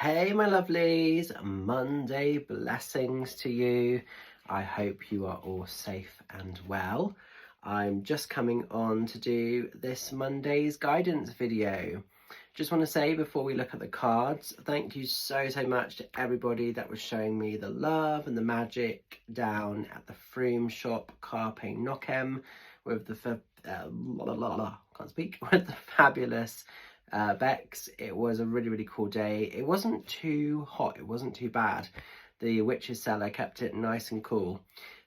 Hey my lovelies, Monday blessings to you. I hope you are all safe and well. I'm just coming on to do this Monday's guidance video. Just want to say before we look at the cards, thank you so much to everybody that was showing me the love and the magic down at the Froome shop Carpe Nocem with the with the fabulous Bex. It was a really cool day. It wasn't too hot, it wasn't too bad. The Witch's Cellar kept it nice and cool.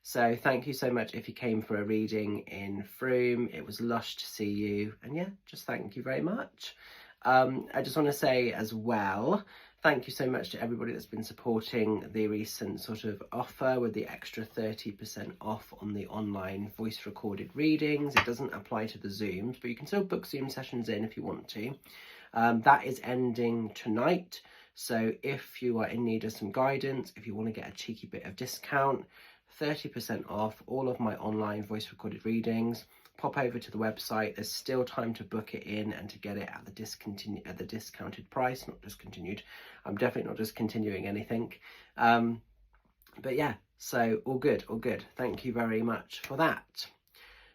So thank you so much if you came for a reading in Froome. It was lush to see you, and yeah, just thank you very much. I just want to say as well, thank you so much to everybody that's been supporting the recent sort of offer with the extra 30% off on the online voice recorded readings. It doesn't apply to the Zooms, but you can still book Zoom sessions in if you want to. That is ending tonight. So if you are in need of some guidance, if you want to get a cheeky bit of discount, 30% off all of my online voice recorded readings. Pop over to the website. There's still time to book it in and to get it at the discounted price, not discontinued. I'm definitely not discontinuing anything. But yeah, so all good. Thank you very much for that.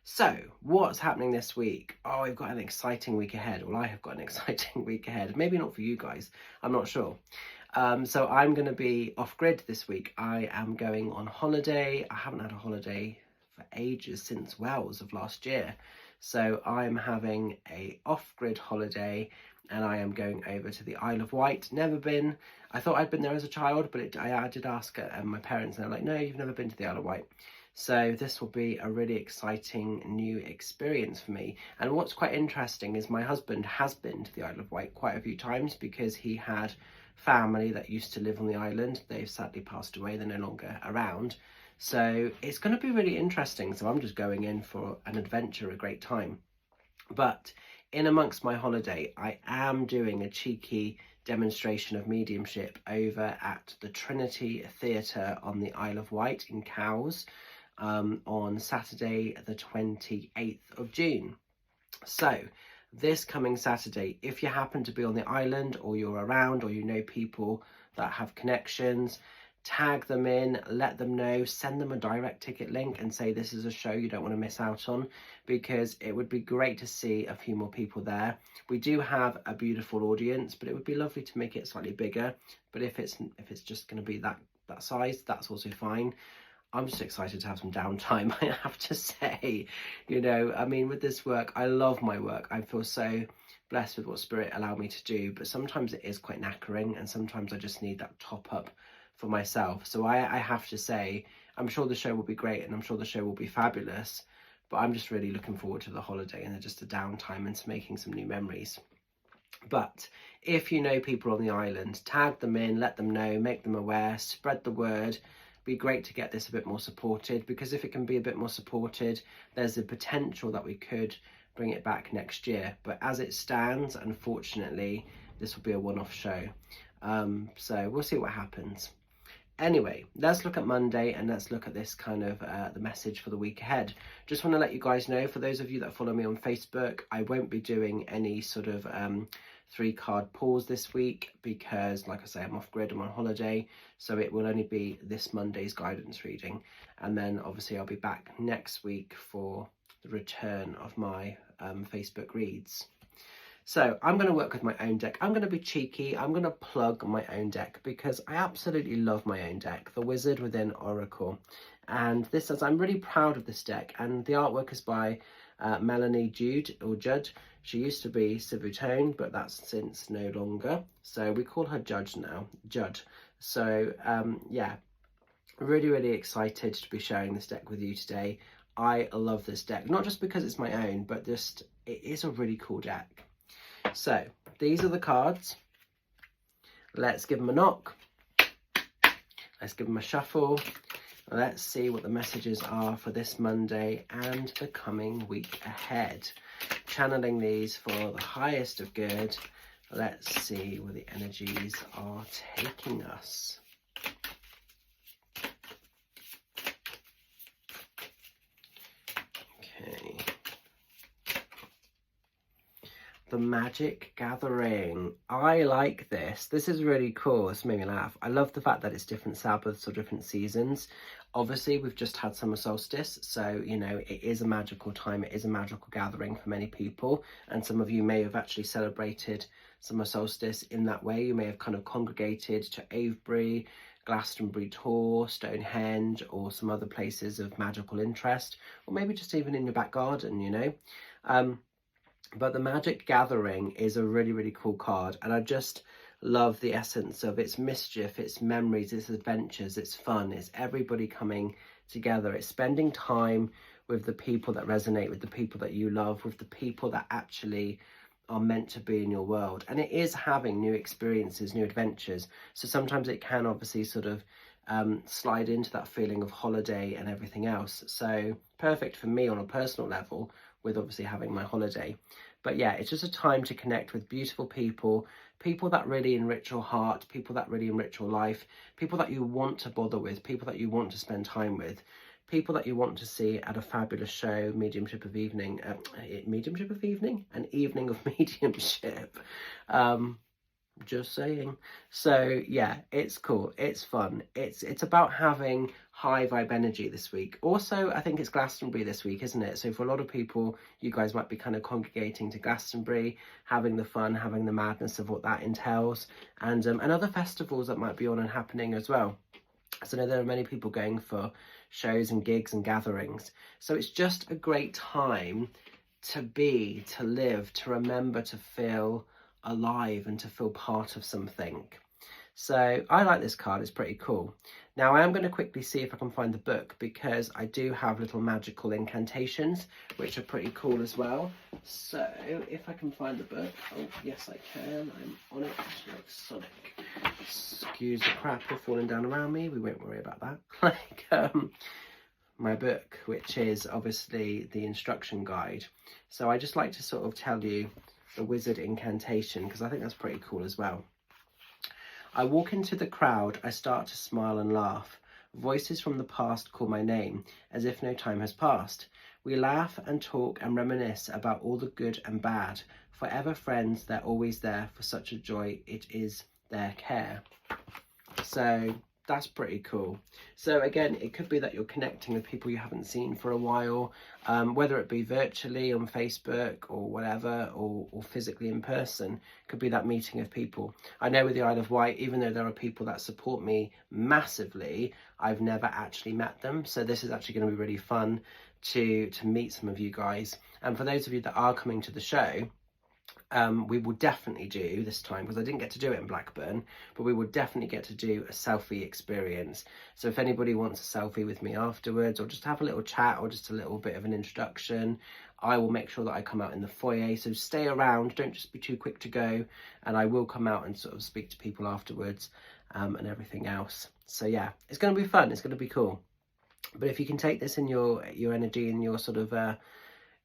So what's happening this week? Oh, we've got an exciting week ahead. Well, I have got an exciting week ahead. Maybe not for you guys. I'm not sure. So I'm going to be off grid this week. I am going on holiday. I haven't had a holiday for ages, since Wells of last year. So I'm having a off-grid holiday and I am going over to the Isle of Wight. Never been. I thought I'd been there as a child, but I did ask my parents and they're like, no, you've never been to the Isle of Wight. So this will be a really exciting new experience for me. And what's quite interesting is my husband has been to the Isle of Wight quite a few times because he had family that used to live on the island. They've sadly passed away. They're no longer around. So it's going to be really interesting. So I'm just going in for an adventure, a great time. But in amongst my holiday, I am doing a cheeky demonstration of mediumship over at the Trinity Theatre on the Isle of Wight in Cowes on Saturday the 28th of June. So this coming Saturday, if you happen to be on the island or you're around or you know people that have connections, tag them in, let them know, send them a direct ticket link and say this is a show you don't want to miss out on, because it would be great to see a few more people there. We do have a beautiful audience, but it would be lovely to make it slightly bigger. But if it's just going to be that size, that's also fine. I'm just excited to have some downtime, I have to say. You know, I mean, with this work, I love my work. I feel so blessed with what Spirit allowed me to do, but sometimes it is quite knackering and sometimes I just need that top up for myself. So I have to say, I'm sure the show will be great and I'm sure the show will be fabulous, but I'm just really looking forward to the holiday and just a downtime and to making some new memories. But if you know people on the island, tag them in, let them know, make them aware, spread the word. Be great to get this a bit more supported, because if it can be a bit more supported, there's the potential that we could bring it back next year. But as it stands, unfortunately, this will be a one-off show. So we'll see what happens. Anyway, let's look at Monday and let's look at this kind of the message for the week ahead. Just want to let you guys know, for those of you that follow me on Facebook, I won't be doing any sort of 3-card pulls this week because, like I say, I'm off grid, I'm on holiday, so it will only be this Monday's guidance reading. And then obviously I'll be back next week for the return of my Facebook reads. So I'm going to work with my own deck. I'm going to be cheeky. I'm going to plug my own deck because I absolutely love my own deck, the Wizard Within Oracle. And this says, I'm really proud of this deck. And the artwork is by Melanie Judd. She used to be Civutone, but that's since no longer. So we call her Judge now, Judd. So yeah, really excited to be sharing this deck with you today. I love this deck, not just because it's my own, but just it is a really cool deck. So these are the cards. Let's give them a knock. Let's give them a shuffle. Let's see what the messages are for this Monday and the coming week ahead. Channeling these for the highest of good. Let's see where the energies are taking us. Okay. The Magic Gathering. I like this. This is really cool. It's made me laugh. I love the fact that it's different Sabbaths or different seasons. Obviously, we've just had summer solstice, so, you know, it is a magical time. It is a magical gathering for many people. And some of you may have actually celebrated summer solstice in that way. You may have kind of congregated to Avebury, Glastonbury Tor, Stonehenge, or some other places of magical interest, or maybe just even in your back garden, you know. But the Magic Gathering is a really, really cool card, and I just love the essence of its mischief, its memories, its adventures, its fun. It's everybody coming together. It's spending time with the people that resonate, with the people that you love, with the people that actually are meant to be in your world. And it is having new experiences, new adventures. So sometimes it can obviously sort of slide into that feeling of holiday and everything else. So perfect for me on a personal level, with obviously having my holiday. But yeah, it's just a time to connect with beautiful people, people that really enrich your heart, people that really enrich your life, people that you want to bother with, people that you want to spend time with, people that you want to see at a fabulous show, Mediumship of Evening, Mediumship of Evening? An evening of mediumship. Just saying. So yeah, it's cool, it's fun, it's about having high vibe energy this week. Also, I think it's Glastonbury this week, isn't it? So for a lot of people, you guys might be kind of congregating to Glastonbury, having the fun, having the madness of what that entails, and other festivals that might be on and happening as well. So I know there are many people going for shows and gigs and gatherings, so it's just a great time to be, to live, to remember, to feel alive and to feel part of something. So I like this card, it's pretty cool. Now I am going to quickly see if I can find the book, because I do have little magical incantations which are pretty cool as well. So if I can find the book, oh yes I can, I'm on it like Sonic. Excuse the crap for falling down around me, we won't worry about that. Like my book, which is obviously the instruction guide. So I just like to sort of tell you the wizard incantation, because I think that's pretty cool as well. I walk into the crowd, I start to smile and laugh. Voices from the past call my name, as if no time has passed. We laugh and talk and reminisce about all the good and bad. Forever friends, they're always there, for such a joy it is their care. So that's pretty cool. So again, it could be that you're connecting with people you haven't seen for a while, whether it be virtually on Facebook or whatever, or physically in person. Could be that meeting of people. I know with the Isle of Wight, even though there are people that support me massively, I've never actually met them. So this is actually going to be really fun to meet some of you guys. And for those of you that are coming to the show, we will definitely do this time, because I didn't get to do it in Blackburn, but we will definitely get to do a selfie experience. So if anybody wants a selfie with me afterwards, or just have a little chat, or just a little bit of an introduction, I will make sure that I come out in the foyer. So stay around, don't just be too quick to go, and I will come out and sort of speak to people afterwards, and everything else. So yeah, it's going to be fun, it's going to be cool. But if you can take this in your energy, in your sort of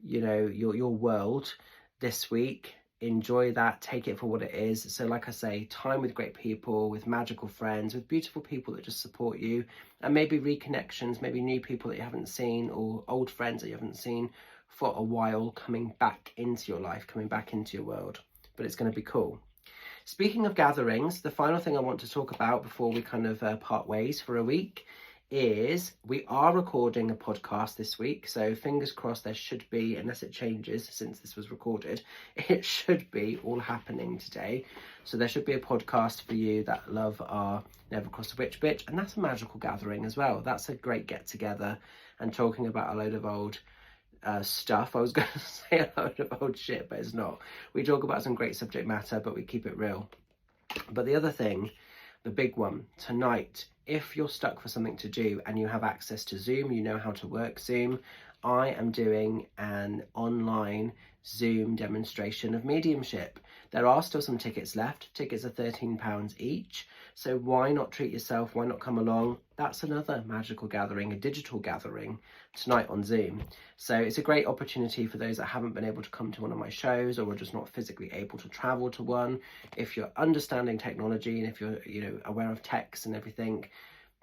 you know, your world this week, enjoy that, take it for what it is. So like I say, time with great people, with magical friends, with beautiful people that just support you, and maybe reconnections, maybe new people that you haven't seen, or old friends that you haven't seen for a while coming back into your life, coming back into your world. But it's going to be cool. Speaking of gatherings, the final thing I want to talk about before we kind of part ways for a week is we are recording a podcast this week. So fingers crossed, there should be, unless it changes since this was recorded, it should be all happening today. So there should be a podcast for you that love our Never Cross a Witch Bitch, and that's a magical gathering as well. That's a great get together and talking about a load of old stuff. I was going to say a load of old shit, but it's not. We talk about some great subject matter, but we keep it real. But the other thing, the big one, tonight, if you're stuck for something to do and you have access to Zoom, you know how to work Zoom, I am doing an online Zoom demonstration of mediumship. There are still some tickets left. Tickets are £13 each. So why not treat yourself? Why not come along? That's another magical gathering, a digital gathering tonight on Zoom. So it's a great opportunity for those that haven't been able to come to one of my shows, or are just not physically able to travel to one. If you're understanding technology, and if you're, you know, aware of techs and everything,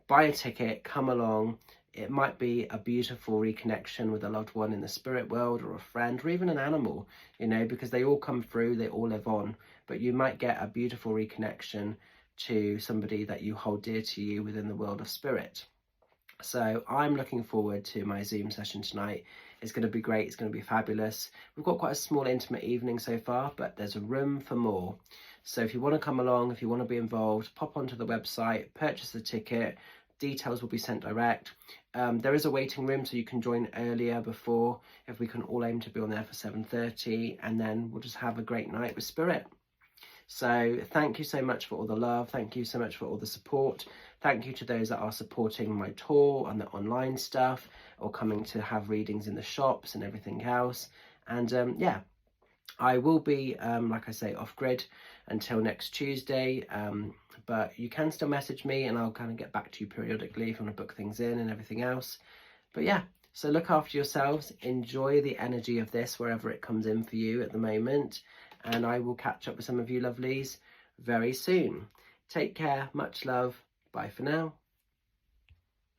buy a ticket, come along. It might be a beautiful reconnection with a loved one in the spirit world, or a friend, or even an animal, you know, because they all come through, they all live on. But you might get a beautiful reconnection to somebody that you hold dear to you within the world of spirit. So I'm looking forward to my Zoom session tonight. It's going to be great. It's going to be fabulous. We've got quite a small, intimate evening so far, but there's a room for more. So if you want to come along, if you want to be involved, pop onto the website, purchase the ticket. Details will be sent direct. There is a waiting room, so you can join earlier before, if we can all aim to be on there for 7:30, and then we'll just have a great night with Spirit. So thank you so much for all the love. Thank you so much for all the support. Thank you to those that are supporting my tour and the online stuff, or coming to have readings in the shops and everything else. And yeah, I will be, like I say, off grid until next Tuesday, but you can still message me and I'll kind of get back to you periodically if you want to book things in and everything else. But yeah, so look after yourselves, enjoy the energy of this wherever it comes in for you at the moment, and I will catch up with some of you lovelies very soon. Take care, much love, bye for now.